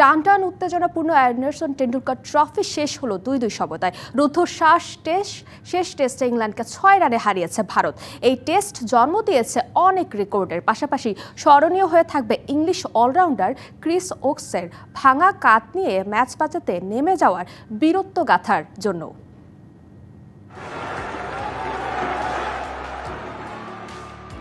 টান উত্তেজনাপূর্ণ Anderson Tendulkar trophy শেষ হলো ২-২ সমতায়। রুদ্ধশ্বাস শেষ টেস্টে ইংল্যান্ডকে ৬ রানে হারিয়েছে ভারত। এই টেস্ট জন্ম দিয়েছে অনেক রেকর্ডের, পাশাপাশি স্মরণীয় হয়ে থাকবে ইংলিশ অলরাউন্ডার ক্রিস ওকসের ভাঙা কাঁধ নিয়ে ম্যাচ বাঁচাতে নেমে যাওয়ার বীরত্বগাথার জন্য।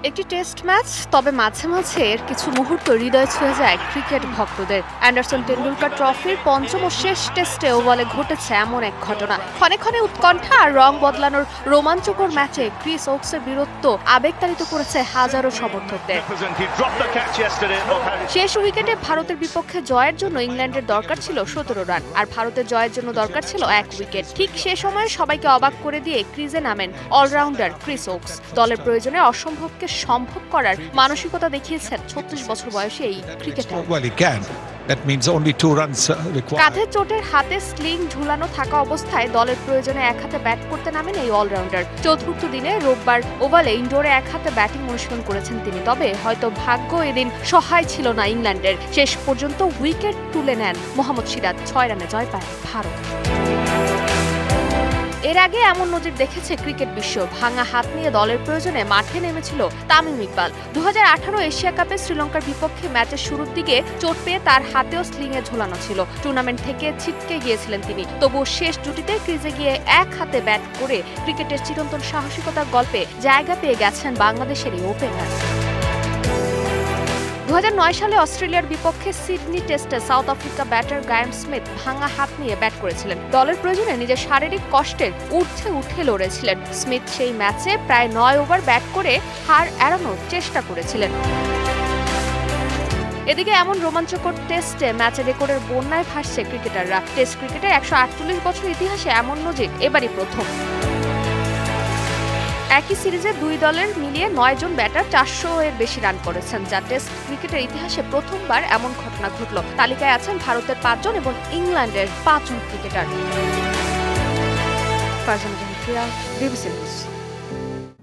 একটি টেস্ট ম্যাচ, তবে মাঝে মাঝে এর কিছু মুহূর্ত হৃদয় ছুঁয়ে যায় ক্রিকেট ভক্তদের। অ্যান্ডারসন টেন্ডুলকার ট্রফির পঞ্চম ও শেষ টেস্টে ওভালে ঘটেছে এমন এক ঘটনা। ক্ষণে ক্ষণে উৎকণ্ঠা আর রং বদলানোর রোমাঞ্চকর ম্যাচে ক্রিস ওকসের বীরত্ব আবেগতাড়িত করেছে হাজারো সমর্থকদের। শেষ উইকেটে ভারতের বিপক্ষে জয়ের জন্য ইংল্যান্ডের দরকার ছিল ১৭ রান, আর ভারতের জয়ের জন্য দরকার ছিল ১ উইকেট। ঠিক সে সময় সবাইকে অবাক করে দিয়ে ক্রিজে নামেন অলরাউন্ডার ক্রিস ওকস। দলের প্রয়োজনে অসম্ভবকে সম্ভব করার মানসিকতা দেখিয়েছেন ৩৬ বছর বয়সী এই ক্রিকেটার। কাঁধের চোটের হাতে স্লিং ঝুলানো থাকা অবস্থায় দলের প্রয়োজনে এক হাতে ব্যাট করতে নামেন এই অলরাউন্ডার। চতুর্থ দিনে রোববার ওভালে ইনডোরে এক হাতে ব্যাটিং অনুশীলন করেছেন তিনি। তবে হয়তো ভাগ্য এদিন সহায় ছিল না ইংল্যান্ডের। শেষ পর্যন্ত উইকেট তুলে নেন মোহাম্মদ সিরাজ। ৬ রানে জয় পায় ভারত। এর আগে এমন নজির দেখেছে ক্রিকেট বিশ্ব। ভাঙা হাত নিয়ে দলের প্রয়োজনে মাঠে নেমেছিল তামিম ইকবাল। ২০১৮ এশিয়া কাপে শ্রীলঙ্কার বিপক্ষে ম্যাচের শুরুর দিকে চোট পেয়ে তার হাতেও স্লিংয়ে ঝোলানো ছিল। টুর্নামেন্ট থেকে ছিটকে গিয়েছিলেন তিনি। তবুও শেষ জুটিতে ক্রিজে গিয়ে এক হাতে ব্যাট করে ক্রিকেটের চিরন্তন সাহসিকতার গল্পে জায়গা পেয়ে গেছেন বাংলাদেশের এই ওপেনার। ২০০৯ সালে অস্ট্রেলিয়ার বিপক্ষে সিডনি টেস্টে সাউথ আফ্রিকা ব্যাটার গ্রায়াম স্মিথ ভাঙা হাত নিয়ে ব্যাট করেছিলেন। দলের প্রয়োজনে নিজের শারীরিক কষ্টের ঊর্ধ্বে উঠে লড়েছিলেন স্মিথ। সেই ম্যাচে প্রায় ৯ ওভার ব্যাট করে হার এড়ানোর চেষ্টা করেছিলেন। এদিকে এমন রোমাঞ্চকর টেস্টে ম্যাচে রেকর্ডের বন্যায় ভাসছে ক্রিকেটাররা। টেস্ট ক্রিকেটের ১৪৮ বছর ইতিহাসে এমন নজির এবারই প্রথম। একই সিরিজে দুই দলের মিলিয়ে ৯ জন ব্যাটার ৪০০ এর বেশি রান করেছেন, যা টেস্ট ক্রিকেটের ইতিহাসে প্রথমবার এমন ঘটনা ঘটল। তালিকায় আছেন ভারতের ৫ জন এবং ইংল্যান্ডের ৫ জন ক্রিকেটার।